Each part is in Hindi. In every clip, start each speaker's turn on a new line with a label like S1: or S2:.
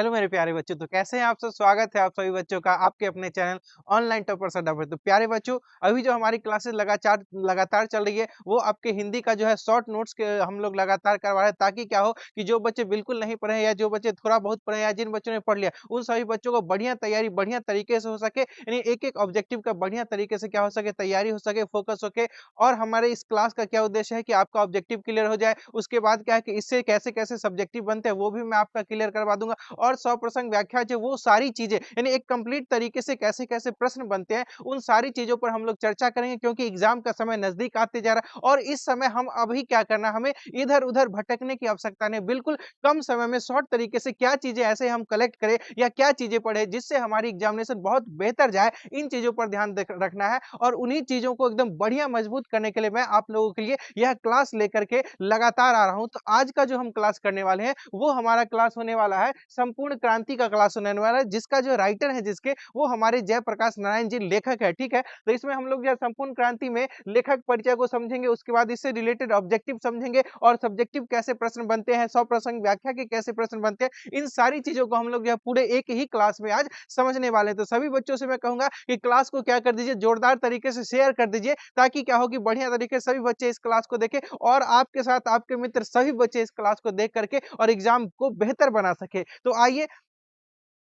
S1: हेलो मेरे प्यारे बच्चों, तो कैसे हैं आप सब? स्वागत है आप सभी बच्चों का आपके अपने चैनल ऑनलाइन टॉपर्स अड्डा पर। तो प्यारे बच्चों, अभी जो हमारी क्लासेस लगातार लगातार चल रही है, वो आपके हिंदी का जो है शॉर्ट नोट्स के हम लोग लगातार करवा रहे हैं, ताकि क्या हो कि जो बच्चे बिल्कुल नहीं पढ़े हैं या जो बच्चे थोड़ा बहुत पढ़े हैं या जिन बच्चों ने पढ़ लिया, उन सभी बच्चों को बढ़िया तैयारी बढ़िया तरीके से हो सके, यानी एक-एक ऑब्जेक्टिव का बढ़िया तरीके से क्या हो सके, तैयारी हो सके, फोकस होके। और हमारे इस क्लास का क्या उद्देश्य है कि आपका ऑब्जेक्टिव क्लियर हो जाए। उसके बाद क्या है कि इससे कैसे-कैसे सब्जेक्टिव बनते हैं, वो भी मैं आपका क्लियर करवा दूँगा। और सप्रसंग व्याख्या जो वो सारी चीज़ें यानी एक कंप्लीट तरीके से कैसे-कैसे प्रश्न बनते हैं, उन सारी चीज़ों पर हम लोग चर्चा करेंगे, क्योंकि एग्ज़ाम का समय नज़दीक आते जा रहा है और इस समय हम अभी क्या करना है, हमें इधर-उधर भटकने की आवश्यकता नहीं। बिल्कुल कम समय में शॉर्ट तरीके से क्या चीज़ें ऐसे हम कलेक्ट करें या क्या चीज़ें पढ़ें जिससे हमारी एग्ज़ामिनेशन बहुत बेहतर जाए, इन चीज़ों पर ध्यान देख रखना है। और उन्हीं चीज़ों को एकदम बढ़िया मजबूत करने के लिए मैं आप लोगों के लिए यह क्लास लेकर के लगातार आ रहा हूँ। तो आज का जो हम क्लास करने वाले हैं, वो हमारा क्लास होने वाला है संपूर्ण क्रांति का क्लास होने वाला है, जिसका जो राइटर है जिसके, वो हमारे जयप्रकाश नारायण जी लेखक है, ठीक है? तो इसमें हम लोग जो है संपूर्ण क्रांति में लेखक परिचय को समझेंगे, उसके बाद इससे रिलेटेड ऑब्जेक्टिव समझेंगे और सब्जेक्टिव कैसे प्रश्न बनते हैं, सप्रसंग व्याख्या के कैसे प्रश्न बनते हैं, इन सारी चीज़ों को हम लोग जो है पूरे एक ही क्लास में आज समझने वाले हैं। तो सभी बच्चों से मैं कहूँगा कि क्लास को क्या कर दीजिए, जोरदार तरीके से शेयर कर दीजिए, ताकि क्या हो कि बढ़िया तरीके से सभी बच्चे इस क्लास को देखें और आपके साथ आपके मित्र सभी बच्चे इस क्लास को देख करके और एग्ज़ाम को बेहतर बना सकें। तो आइए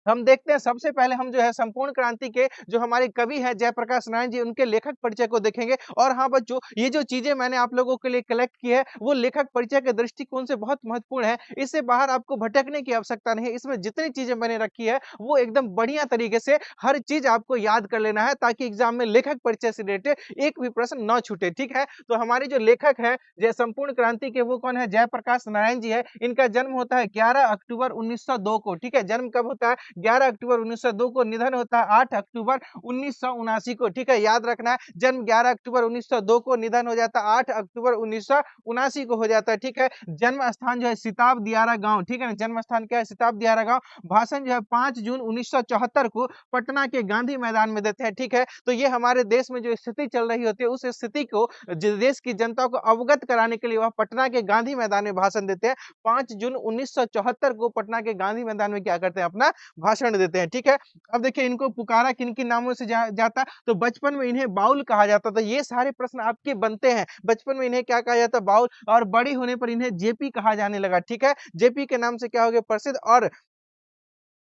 S1: हम देखते हैं, सबसे पहले हम जो है संपूर्ण क्रांति के जो हमारे कवि हैं जयप्रकाश नारायण जी, उनके लेखक परिचय को देखेंगे। और हाँ बच्चों, ये जो चीज़ें मैंने आप लोगों के लिए कलेक्ट की है, वो लेखक परिचय के दृष्टिकोण से बहुत महत्वपूर्ण है। इससे बाहर आपको भटकने की आवश्यकता नहीं है। इसमें जितनी चीज़ें मैंने रखी है, वो एकदम बढ़िया तरीके से हर चीज़ आपको याद कर लेना है, ताकि एग्ज़ाम में लेखक परिचय से रिलेटेड एक भी प्रश्न ना छूटे, ठीक है? तो हमारे जो लेखक हैं, जय संपूर्ण क्रांति के, वो कौन है? जयप्रकाश नारायण जी है। इनका जन्म होता है 11 अक्टूबर 1902 को, ठीक है? जन्म कब होता है? 11 अक्टूबर 1902 को। निधन होता है 8 अक्टूबर 1979 को, ठीक है? याद रखना है, जन्म 11 अक्टूबर 1902 को, निधन हो जाता है 8 अक्टूबर 1979 को हो जाता है, ठीक है? जन्म स्थान जो है सिताब दियारा गाँव, ठीक है ना? जन्म स्थान क्या है? सिताब दियारा गाँव। भाषण जो है 5 जून 1974 को पटना के गांधी मैदान में देते हैं, ठीक है? तो ये हमारे देश में जो स्थिति चल रही होती है, उस स्थिति को देश की जनता को अवगत कराने के लिए वह पटना के गांधी मैदान में भाषण देते हैं। 5 जून 1974 को पटना के गांधी मैदान में क्या करते हैं? अपना भाषण देते हैं, ठीक है? अब देखिए, इनको पुकारा किन-किन नामों से जाता? तो बचपन में इन्हें बाउल कहा जाता था। ये सारे प्रश्न आपके बनते हैं। बचपन में इन्हें क्या कहा जाता? बाउल। और बड़े होने पर इन्हें जेपी कहा जाने लगा, ठीक है? जेपी के नाम से क्या हो गए? प्रसिद्ध। और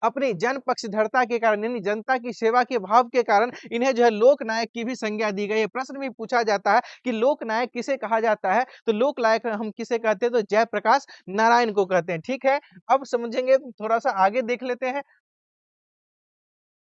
S1: अपनी जन पक्षधरता के कारण, यानी जनता की सेवा के भाव के कारण इन्हें जो है लोक नायक की भी संज्ञा दी गई है। प्रश्न भी पूछा जाता है कि लोक नायक किसे कहा जाता है? तो लोक नायक हम किसे कहते हैं? तो जयप्रकाश नारायण को कहते हैं, ठीक है? अब समझेंगे, थोड़ा-सा आगे देख लेते हैं।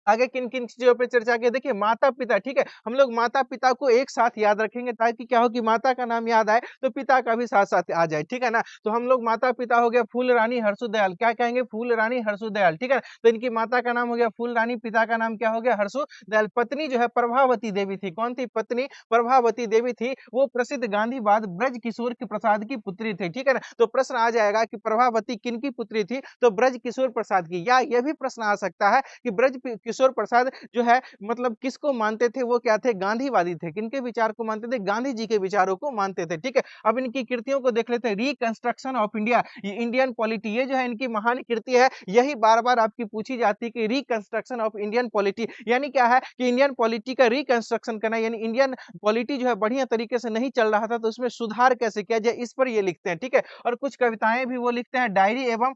S1: आगे किन-किन चीज़ों पे चर्चा की है? देखिए, माता-पिता, ठीक है? हम लोग माता-पिता को एक साथ याद रखेंगे, ताकि क्या हो कि माता का नाम याद आए, तो पिता का भी साथ-साथ आ जाए, ठीक है ना? तो हम लोग माता-पिता हो गया फूल रानी हरसु दयाल, क्या कहेंगे? फूल रानी हरसु दयाल, ठीक है ना? तो इनकी माता का नाम हो गया फूल रानी, पिता का नाम क्या हो गया? हरसु दयाल। पत्नी जो है प्रभावती देवी थी। कौन थी पत्नी? प्रभावती देवी थी। वो प्रसिद्ध गांधीवाद ब्रज किशोर के प्रसाद की पुत्री थी, ठीक है ना? तो प्रश्न आ जाएगा कि प्रभावती किनकी पुत्री थी? तो ब्रज किशोर प्रसाद की। या ये भी प्रश्न आ सकता है कि किशोर प्रसाद जो है मतलब किसको मानते थे? वो क्या थे? गांधीवादी थे। किनके विचार को मानते थे? गांधी जी के विचारों को मानते थे, ठीक है? अब इनकी कृतियों को देख लेते हैं। रिकंस्ट्रक्शन ऑफ इंडिया, ये इंडियन पॉलिटी, ये जो है इनकी महान कृति है। यही बार-बार आपकी पूछी जाती है कि रिकंस्ट्रक्शन ऑफ इंडियन पॉलिटी यानी क्या है? कि इंडियन पॉलिटी का रिकंस्ट्रक्शन करना, यानी इंडियन पॉलिटी जो है बढ़िया तरीके से नहीं चल रहा था, तो उसमें सुधार कैसे किया जाए, इस पर ये लिखते हैं, ठीक है? और कुछ कविताएँ भी वो लिखते हैं, डायरी एवं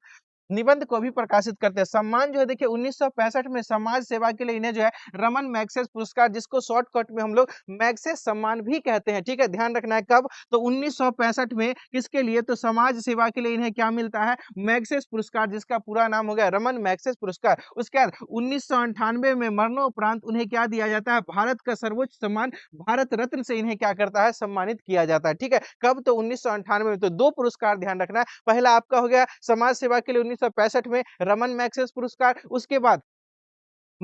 S1: निबंध को भी प्रकाशित करते हैं। सम्मान जो है देखिए 1965 में समाज सेवा के लिए इन्हें जो है रमन मैग्सेसे पुरस्कार, जिसको शॉर्टकट में हम लोग मैग्सेसे सम्मान भी कहते हैं, ठीक है? ध्यान रखना है कब? तो 1965 में किसके लिए? तो समाज सेवा के लिए इन्हें क्या मिलता है? मैग्सेसे पुरस्कार, जिसका पूरा नाम हो गया रमन मैग्सेसे पुरस्कार। उसके बाद 1998 में मरणोपरांत उन्हें क्या दिया जाता है? भारत का सर्वोच्च सम्मान भारत रत्न से इन्हें क्या करता है? सम्मानित किया जाता है, ठीक है? कब? तो 1998 में। तो 2 पुरस्कार ध्यान रखना है। पहला आपका हो गया समाज सेवा के लिए 1965 में रमन मैग्सेसे पुरस्कार। उसके बाद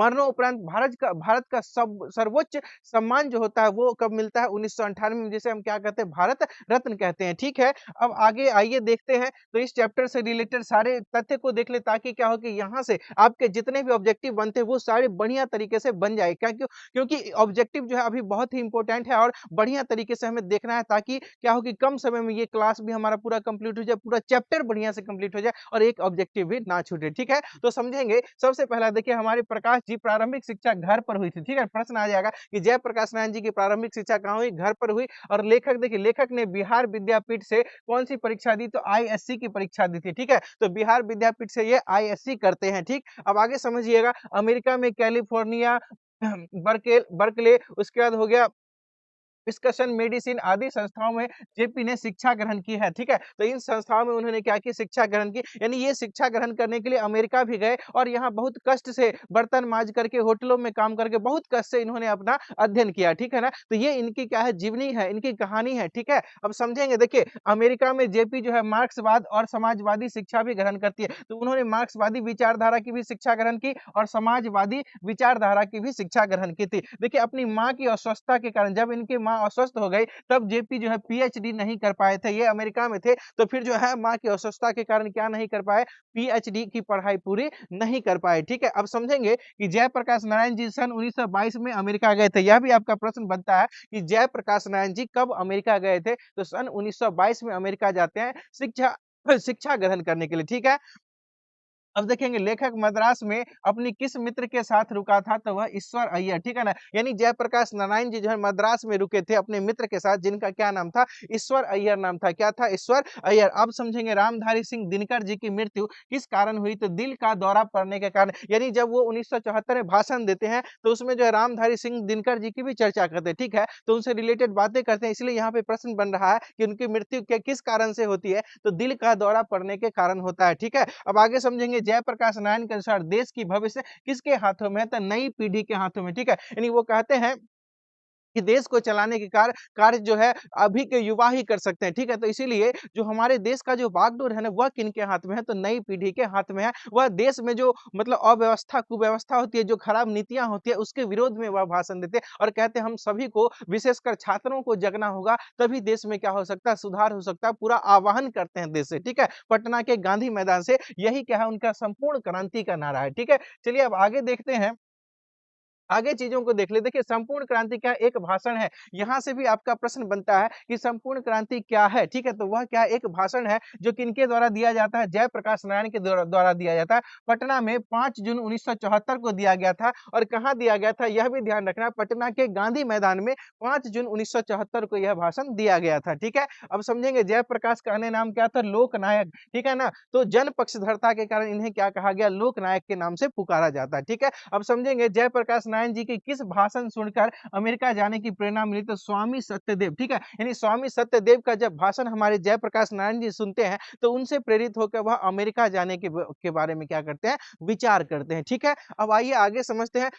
S1: मरणोपरांत भारत का सर्वोच्च सम्मान जो होता है वो कब मिलता है? 1998 में, जिसे हम क्या कहते हैं? भारत रत्न कहते हैं। ठीक है, अब आगे आइए देखते हैं। तो इस चैप्टर से रिलेटेड सारे तथ्य को देख ले, ताकि क्या हो कि यहाँ से आपके जितने भी ऑब्जेक्टिव बनते हैं वो सारे बढ़िया तरीके से बन जाए। क्या क्यों? क्योंकि ऑब्जेक्टिव जो है अभी बहुत ही इंपॉर्टेंट है और बढ़िया तरीके से हमें देखना है, ताकि क्या हो कि कम समय में ये क्लास भी हमारा पूरा कंप्लीट हो जाए, पूरा चैप्टर बढ़िया से कंप्लीट हो जाए और एक ऑब्जेक्टिव भी ना छूटे। ठीक है, तो समझेंगे। सबसे पहला देखिए, हमारे प्रकाश जी प्रारंभिक शिक्षा घर पर हुई थी। ठीक है, प्रश्न आ जाएगा कि जयप्रकाश नारायण जी की प्रारंभिक शिक्षा कहाँ हुई? घर पर हुई। और लेखक देखिए, लेखक ने बिहार विद्यापीठ से कौन सी परीक्षा दी? तो आईएससी की परीक्षा दी थी। ठीक है, तो बिहार विद्यापीठ से ये आईएससी करते हैं। ठीक, अब आगे समझिएगा। अमेरिका में कैलिफोर्निया, बर्कले, उसके बाद हो गया डिस्कशन मेडिसिन आदि संस्थाओं में जेपी ने शिक्षा ग्रहण की है। ठीक है, तो इन संस्थाओं में उन्होंने क्या की? शिक्षा ग्रहण की। यानी ये शिक्षा ग्रहण करने के लिए अमेरिका भी गए और यहाँ बहुत कष्ट से बर्तन मांज करके, होटलों में काम करके बहुत कष्ट से इन्होंने अपना अध्ययन किया। ठीक है ना, तो ये इनकी क्या है? जीवनी है, इनकी कहानी है। ठीक है, अब समझेंगे। देखिए, अमेरिका में जेपी जो है मार्क्सवाद और समाजवादी शिक्षा भी ग्रहण करती है। तो उन्होंने मार्क्सवादी विचारधारा की भी शिक्षा ग्रहण की और समाजवादी विचारधारा की भी शिक्षा ग्रहण की थी। देखिए, अपनी माँ की अस्वस्थता के कारण जब इनकी माँ अस्वस्थ हो गई, तब जेपी जो है पीएचडी नहीं कर पाए थे। ये अमेरिका में थे, तो फिर जो है माँ की अस्वस्थता के कारण क्या नहीं कर पाए? पीएचडी की पढ़ाई पूरी नहीं कर पाए। ठीक है, अब समझेंगे कि जयप्रकाश नारायण जी सन 1922 में अमेरिका गए थे। यह भी आपका प्रश्न बनता है कि जयप्रकाश नारायण जी कब अमेरिका गए थे? तो सन 1922 में अमेरिका जाते हैं शिक्षा शिक्षा ग्रहण करने के लिए। ठीक है, अब देखेंगे, लेखक मद्रास में अपनी किस मित्र के साथ रुका था? तो वह ईश्वर अय्यर। ठीक है ना, यानी जयप्रकाश नारायण जी जो है मद्रास में रुके थे अपने मित्र के साथ, जिनका क्या नाम था? ईश्वर अय्यर नाम था। क्या था? ईश्वर अय्यर। अब समझेंगे, रामधारी सिंह दिनकर जी की मृत्यु किस कारण हुई? तो दिल का दौरा पड़ने के कारण। यानी जब वो 1974 में भाषण देते हैं, तो उसमें जो है रामधारी सिंह दिनकर जी की भी चर्चा करते हैं। ठीक है, तो उनसे रिलेटेड बातें करते हैं, इसलिए यहाँ पे प्रश्न बन रहा है कि उनकी मृत्यु किस कारण से होती है? तो दिल का दौरा पड़ने के कारण होता है। ठीक है, अब आगे समझेंगे। जयप्रकाश नारायण के अनुसार देश की भविष्य किसके हाथों में है? तो नई पीढ़ी के हाथों में। ठीक है, यानी वो कहते हैं कि देश को चलाने के कार्य जो है अभी के युवा ही कर सकते हैं। ठीक है, तो इसीलिए जो हमारे देश का जो बागडोर है ना, वह किनके हाथ में है? तो नई पीढ़ी के हाथ में है। वह देश में जो मतलब अव्यवस्था, कुव्यवस्था होती है, जो खराब नीतियां होती है, उसके विरोध में वह भाषण देते हैं और कहते हैं हम सभी को, विशेषकर छात्रों को जगना होगा, तभी देश में क्या हो सकता है? सुधार हो सकता है। पूरा आह्वान करते हैं देश से। ठीक है, पटना के गांधी मैदान से। यही क्या है? उनका संपूर्ण क्रांति का नारा है। ठीक है, चलिए अब आगे देखते हैं। आगे चीज़ों को देख ले। देखिए, संपूर्ण क्रांति क्या एक भाषण है। यहाँ से भी आपका प्रश्न बनता है कि संपूर्ण क्रांति क्या है? ठीक है, तो वह क्या एक भाषण है, जो किनके द्वारा दिया जाता है? जयप्रकाश नारायण के द्वारा दिया जाता है। पटना में 5 जून 1974 को दिया गया था। और कहाँ दिया गया था? यह भी ध्यान रखना, पटना के गांधी मैदान में 5 जून 1974 को यह भाषण दिया गया था। ठीक है, अब समझेंगे। जयप्रकाश का अन्य नाम क्या था? लोकनायक। ठीक है ना, तो जन पक्षधरता के कारण इन्हें क्या कहा गया? लोकनायक के नाम से पुकारा जाता है। ठीक है, अब समझेंगे। जयप्रकाश नारायण जी के किस भाषण सुनकर अमेरिका जाने की प्रेरणा मिली? तो स्वामी सत्यदेव। ठीक है, यानी स्वामी सत्यदेव का जब भाषण हमारे जयप्रकाश नारायण जी सुनते हैं, तो उनसे प्रेरित होकर वह अमेरिका जाने के बारे में क्या करते हैं? विचार करते हैं। ठीक है, अब आइए आगे समझते हैं।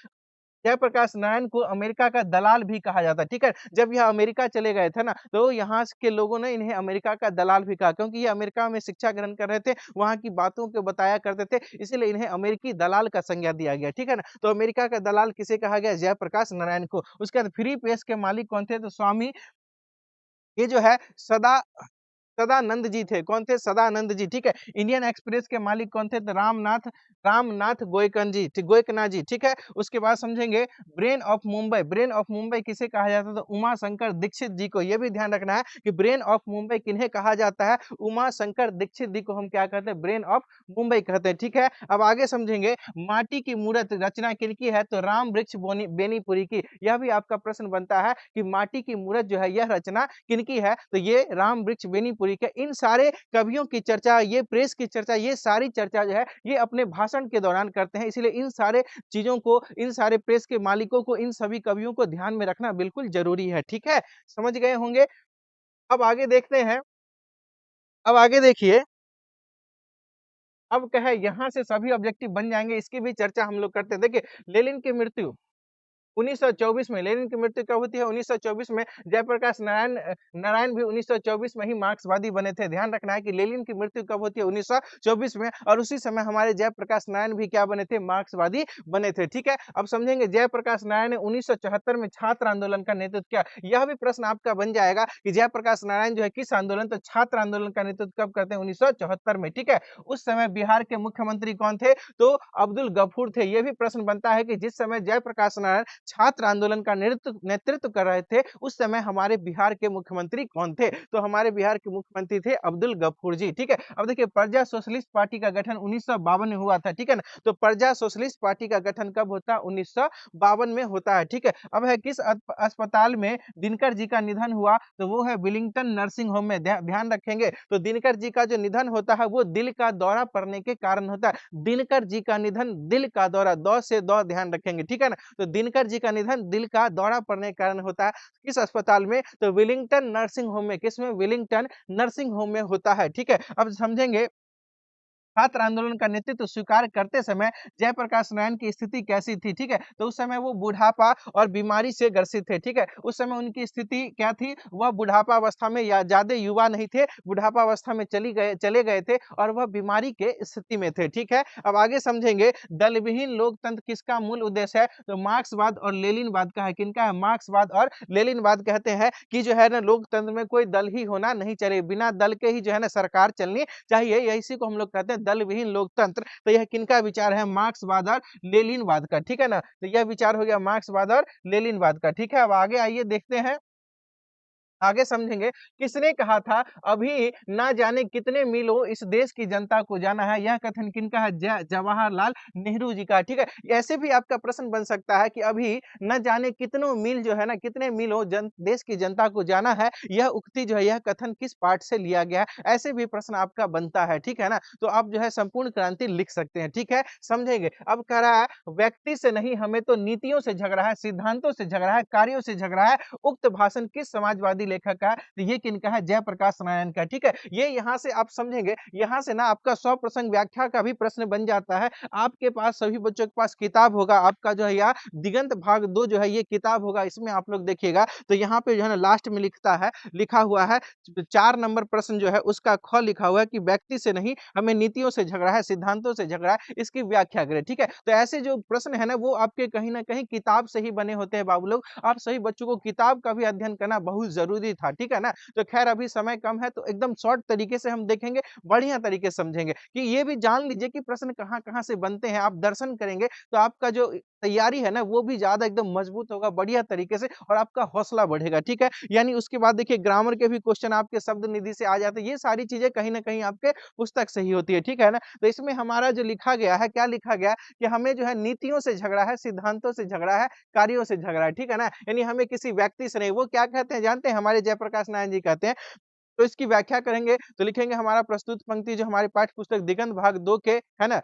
S1: जयप्रकाश नारायण को अमेरिका का दलाल भी कहा जाता है। ठीक है, जब यह अमेरिका चले गए थे ना, तो यहाँ के लोगों ने इन्हें अमेरिका का दलाल भी कहा, क्योंकि ये अमेरिका में शिक्षा ग्रहण कर रहे थे, वहाँ की बातों को बताया करते थे, इसीलिए इन्हें अमेरिकी दलाल का संज्ञा दिया गया। ठीक है ना, तो अमेरिका का दलाल किसे कहा गया? जयप्रकाश नारायण को। उसके बाद फ्री प्रेस के मालिक कौन थे? तो स्वामी, ये जो है सदानंद जी थे। कौन थे? सदानंद जी। ठीक है, इंडियन एक्सप्रेस के मालिक कौन थे? तो रामनाथ गोयकना जी। ठीक है, उसके बाद समझेंगे। ब्रेन ऑफ मुंबई किसे कहा जाता है? तो उमा शंकर दीक्षित जी को। यह भी ध्यान रखना है कि ब्रेन ऑफ मुंबई किन्हें कहा जाता है? उमा शंकर दीक्षित जी को हम क्या कहते हैं? ब्रेन ऑफ मुंबई कहते हैं। ठीक है, अब आगे समझेंगे। माटी की मूरत रचना किनकी है? तो राम वृक्ष बेनीपुरी की। यह भी आपका प्रश्न बनता है कि माटी की मूरत जो है, यह रचना किनकी है? तो ये राम वृक्ष बेनीपुरी के। इन सारे कवियों की चर्चा, ये प्रेस की चर्चा, ये सारी चर्चा जो है, ये अपने भाषण के दौरान करते हैं। इसलिए इन सारे चीजों को, इन सारे प्रेस के मालिकों को, इन सभी कवियों को ध्यान में रखना बिल्कुल जरूरी है। ठीक है, समझ गए होंगे। अब आगे देखते हैं। अब आगे देखिए। अब क्या है, यहाँ से सभी ऑब्जेक्टिव बन जाएंगे, इसकी भी चर्चा हम लोग करते हैं। देखिए, लेनिन की मृत्यु 1924 में लेनिन की मृत्यु कब होती है? 1924 में। जयप्रकाश नारायण भी 1924 में ही मार्क्सवादी बने थे। ध्यान रखना है कि लेनिन की मृत्यु कब होती है? 1924 में, और उसी समय हमारे जयप्रकाश नारायण भी क्या बने थे? मार्क्सवादी बने थे। ठीक है? अब समझेंगे जयप्रकाश नारायण ने 1974 में छात्र आंदोलन का नेतृत्व किया। यह भी प्रश्न आपका बन जाएगा कि जयप्रकाश नारायण जो है किस आंदोलन, तो छात्र आंदोलन का नेतृत्व कब करते हैं? 1974 में। ठीक है? उस समय बिहार के मुख्यमंत्री कौन थे? तो अब्दुल गफूर थे। यह भी प्रश्न बनता है कि जिस समय जयप्रकाश नारायण छात्र आंदोलन का नेतृत्व कर रहे थे, उस समय हमारे बिहार के मुख्यमंत्री कौन थे? तो हमारे बिहार के मुख्यमंत्री थे अब्दुल गफूर जी। ठीक है? अब देखिए प्रजा सोशलिस्ट पार्टी का गठन 1952 में हुआ था। ठीक है ना? तो प्रजा सोशलिस्ट पार्टी का गठन कब होता है? 1952 में होता है। ठीक है? अब है किस अस्पताल में दिनकर जी का निधन हुआ? तो वो है विलिंगटन नर्सिंग होम में। ध्यान रखेंगे, तो दिनकर जी का जो निधन होता है वो दिल का दौरा पड़ने के कारण होता है। दिनकर जी का निधन दिल का दौरा, दौ से दौ ध्यान रखेंगे। ठीक है ना? तो दिनकर जी का निधन दिल का दौरा पड़ने के कारण होता है। किस अस्पताल में? तो विलिंगटन नर्सिंग होम में। किसमें? विलिंगटन नर्सिंग होम में होता है। ठीक है? अब समझेंगे छात्र आंदोलन का नेतृत्व स्वीकार करते समय जयप्रकाश नारायण की स्थिति कैसी थी? ठीक है? तो उस समय वो बुढ़ापा और बीमारी से ग्रसित थे। ठीक है? उस समय उनकी स्थिति क्या थी? वह बुढ़ापा अवस्था में, या ज़्यादा युवा नहीं थे, बुढ़ापा अवस्था में चले गए थे और वह बीमारी के स्थिति में थे। ठीक है? अब आगे समझेंगे दलविहीन लोकतंत्र किसका मूल उद्देश्य है? तो मार्क्सवाद और लेनिनवाद का है। किनका है? मार्क्सवाद और लेनिनवाद कहते हैं कि जो है ना लोकतंत्र में कोई दल ही होना नहीं चाहिए, बिना दल के ही जो है ना सरकार चलनी चाहिए। इसी को हम लोग कहते हैं दल विहीन लोकतंत्र। तो यह किनका विचार है? मार्क्सवाद और लेनिनवाद का। ठीक है ना? तो यह विचार हो गया मार्क्सवाद और लेनिनवाद का। ठीक है? अब आगे आइए देखते हैं, आगे समझेंगे किसने कहा था अभी ना जाने कितने मीलों इस देश की जनता को जाना है। यह कथन किनका है? जवाहरलाल नेहरू जी का। ठीक है? ऐसे भी आपका प्रश्न बन सकता है कि अभी न जाने कितनों मील जो है ना, कितने मीलों देश की जनता को जाना है, यह उक्ति जो है, यह कथन किस पाठ से लिया गया है? ऐसे भी प्रश्न आपका बनता है। ठीक है ना? तो आप जो है संपूर्ण क्रांति लिख सकते हैं। ठीक है? समझेंगे। अब कह रहा है व्यक्ति से नहीं, हमें तो नीतियों से झगड़ा है, सिद्धांतों से झगड़ा है, कार्यों से झगड़ा है। उक्त भाषण किस समाजवादी लेखक का है? तो ये किनका है? जयप्रकाश नारायण का। ठीक है? ये यहाँ से आप समझेंगे, यहाँ से ना आपका स्वप्रसंग व्याख्या का भी प्रश्न बन जाता है। आपके पास, सभी बच्चों के पास किताब होगा, आपका जो है या दिगंत भाग 2 जो है ये किताब होगा, इसमें आप लोग देखिएगा तो यहाँ पे जो है ना लास्ट में लिखा हुआ है 4 नंबर प्रश्न जो है उसका ख लिखा हुआ है कि व्यक्ति से नहीं, हमें नीतियों से झगड़ा है, सिद्धांतों से झगड़ा है, इसकी व्याख्या करें। ठीक है? तो ऐसे जो प्रश्न है ना वो आपके कहीं न कहीं किताब से ही बने होते हैं बाबू लोग। आप सभी बच्चों को किताब का भी अध्ययन करना बहुत ज़रूरी था। ठीक है ना? तो ख़ैर अभी समय कम है तो एकदम शॉर्ट तरीके से हम देखेंगे, बढ़िया तरीके से समझेंगे कि ये भी जान लीजिए कि प्रश्न कहाँ-कहाँ से बनते हैं। आप दर्शन करेंगे तो आपका जो तैयारी है ना वो भी ज़्यादा एकदम मजबूत होगा बढ़िया तरीके से, और आपका हौसला बढ़ेगा। ठीक है? यानी उसके बाद देखिए ग्रामर के भी क्वेश्चन आपके शब्द निधि से आ जाते हैं। ये सारी चीज़ें कहीं न कहीं आपके पुस्तक से ही होती है। ठीक है ना? तो इसमें हमारा जो लिखा गया है, क्या लिखा गया है कि हमें जो है नीतियों से झगड़ा है, सिद्धांतों से झगड़ा है, कार्यों से झगड़ा है। ठीक है ना? यानी हमें किसी व्यक्ति से नहीं, वो क्या कहते हैं जानते हैं? हमारे जयप्रकाश नारायण जी कहते हैं, तो इसकी व्याख्या करेंगे तो लिखेंगे हमारा प्रस्तुत पंक्ति जो हमारे पाठ्य पुस्तक दिगंत भाग 2 के, है ना,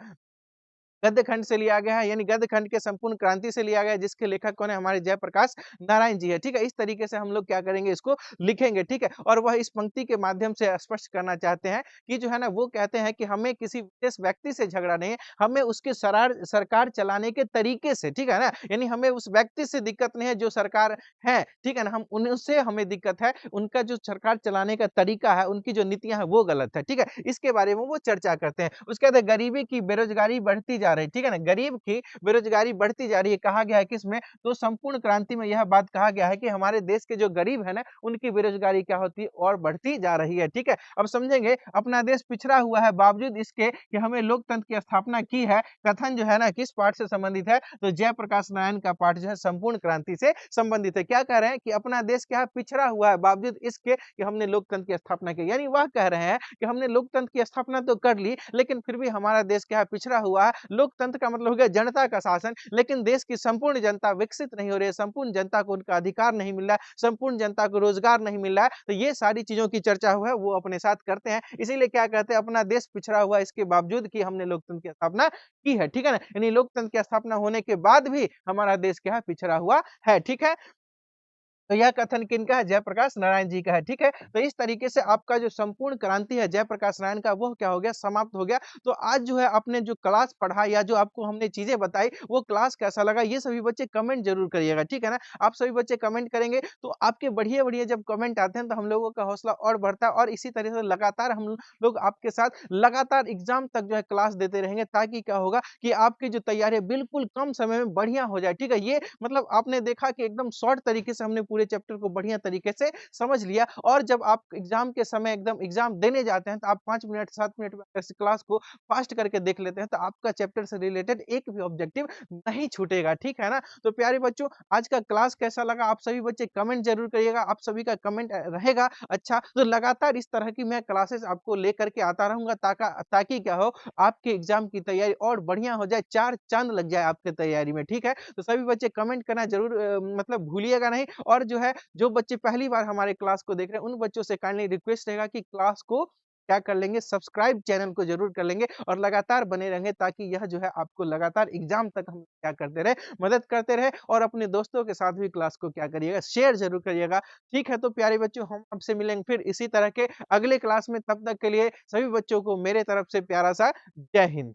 S1: गद्य खंड से लिया गया है, यानी गद्य खंड के संपूर्ण क्रांति से लिया गया है, जिसके लेखक कौन है? हमारे जयप्रकाश नारायण जी है। ठीक है? इस तरीके से हम लोग क्या करेंगे, इसको लिखेंगे। ठीक है? और वह इस पंक्ति के माध्यम से स्पष्ट करना चाहते हैं कि जो है ना वो कहते हैं कि हमें किसी विशेष व्यक्ति से झगड़ा नहीं है, हमें उसके सरकार चलाने के तरीके से, ठीक है ना? यानी हमें उस व्यक्ति से दिक्कत नहीं है जो सरकार है, ठीक है ना? हम उनसे हमें दिक्कत है, उनका जो सरकार चलाने का तरीका है, उनकी जो नीतियाँ हैं वो गलत है। ठीक है? इसके बारे में वो चर्चा करते हैं। उसके बाद गरीबी की बेरोज़गारी बढ़ती जा रही है, ठीक है ना? गरीब की बेरोज़गारी बढ़ती जा रही है, कहा गया है किसमें? तो संपूर्ण क्रांति में यह बात कहा गया है कि हमारे देश के जो गरीब है ना, उनकी बेरोज़गारी क्या होती है? और बढ़ती जा रही है, ठीक है? अब समझेंगे अपना देश पिछड़ा हुआ है बावजूद इसके कि हमें लोकतंत्र की स्थापना की है, कथन जो है ना किस पाठ से संबंधित है? तो जयप्रकाश नारायण का पाठ जो है संपूर्ण क्रांति से संबंधित है। क्या कह रहे हैं कि अपना देश क्या है? पिछड़ा हुआ है बावजूद इसके कि हमने लोकतंत्र की स्थापना की। यानी वह कह रहे हैं कि हमने लोकतंत्र की स्थापना तो कर ली, लेकिन फिर भी हमारा देश क्या है? पिछड़ा हुआ है। लोकतंत्र का मतलब हो गया जनता का शासन, लेकिन देश की संपूर्ण जनता विकसित नहीं हो रही है, संपूर्ण जनता को उनका अधिकार नहीं मिल रहा है, संपूर्ण जनता को रोजगार नहीं मिल रहा है। तो ये सारी चीज़ों की चर्चा हुआ है वो अपने साथ करते हैं। इसीलिए क्या कहते हैं? अपना देश पिछड़ा हुआ है इसके बावजूद कि हमने लोकतंत्र की स्थापना की है, ठीक है ना? यानी लोकतंत्र की स्थापना होने के बाद भी हमारा देश क्या है? पिछड़ा हुआ है, ठीक है? तो यह कथन किनका है? जयप्रकाश नारायण जी का है, ठीक है? तो इस तरीके से आपका जो संपूर्ण क्रांति है जयप्रकाश नारायण का वो क्या हो गया? समाप्त हो गया। तो आज जो है आपने जो क्लास पढ़ा या जो आपको हमने चीज़ें बताई वो क्लास कैसा लगा? ये सभी बच्चे कमेंट ज़रूर करिएगा, ठीक है ना? आप सभी बच्चे कमेंट करेंगे तो आपके बढ़िया-बढ़िया जब कमेंट आते हैं तो हम लोगों का हौसला और बढ़ता है और इसी तरह से लगातार हम लोग आपके साथ लगातार एग्ज़ाम तक जो है क्लास देते रहेंगे ताकि क्या होगा कि आपकी जो तैयारी है बिल्कुल कम समय में बढ़िया हो जाए, ठीक है? ये मतलब आपने देखा कि एकदम शॉर्ट तरीके से हमने पूरे चैप्टर को बढ़िया तरीके से समझ लिया और जब आप एग्ज़ाम के समय एकदम एग्ज़ाम देने जाते हैं तो आप 5 मिनट 7 मिनट में इस क्लास को फ़ास्ट करके देख लेते हैं तो आपका चैप्टर से रिलेटेड एक भी ऑब्जेक्टिव नहीं छूटेगा, ठीक है ना? तो प्यारे बच्चों आज का क्लास कैसा लगा आप सभी बच्चे कमेंट ज़रूर करिएगा, आप सभी का कमेंट रहेगा अच्छा तो लगातार इस तरह की मैं क्लासेस आपको लेकर के आता रहूँगा ताकि क्या हो आपके एग्ज़ाम की तैयारी और बढ़िया हो जाए, 4 चाँद लग जाए आपके तैयारी में, ठीक है? तो सभी बच्चे कमेंट करना ज़रूर मतलब भूलिएगा नहीं और जो है, जो बच्चे पहली बार हमारे क्लास को देख रहे हैं, उन बच्चों से काइंडली रिक्वेस्ट रहेगा कि क्लास को क्या कर लेंगे, सब्सक्राइब चैनल को ज़रूर कर लेंगे और लगातार बने रहेंगे ताकि यह जो है आपको लगातार एग्ज़ाम तक हम क्या करते रहे, मदद करते रहे और अपने दोस्तों के साथ भी क्लास को क्या करिएगा, शेयर ज़रूर करिएगा। ठीक है, तो प्यारे बच्चों हम आपसे मिलेंगे फिर इसी तरह के अगले क्लास में, तब तक के लिए सभी बच्चों को मेरे तरफ से प्यारा-सा जय हिंद।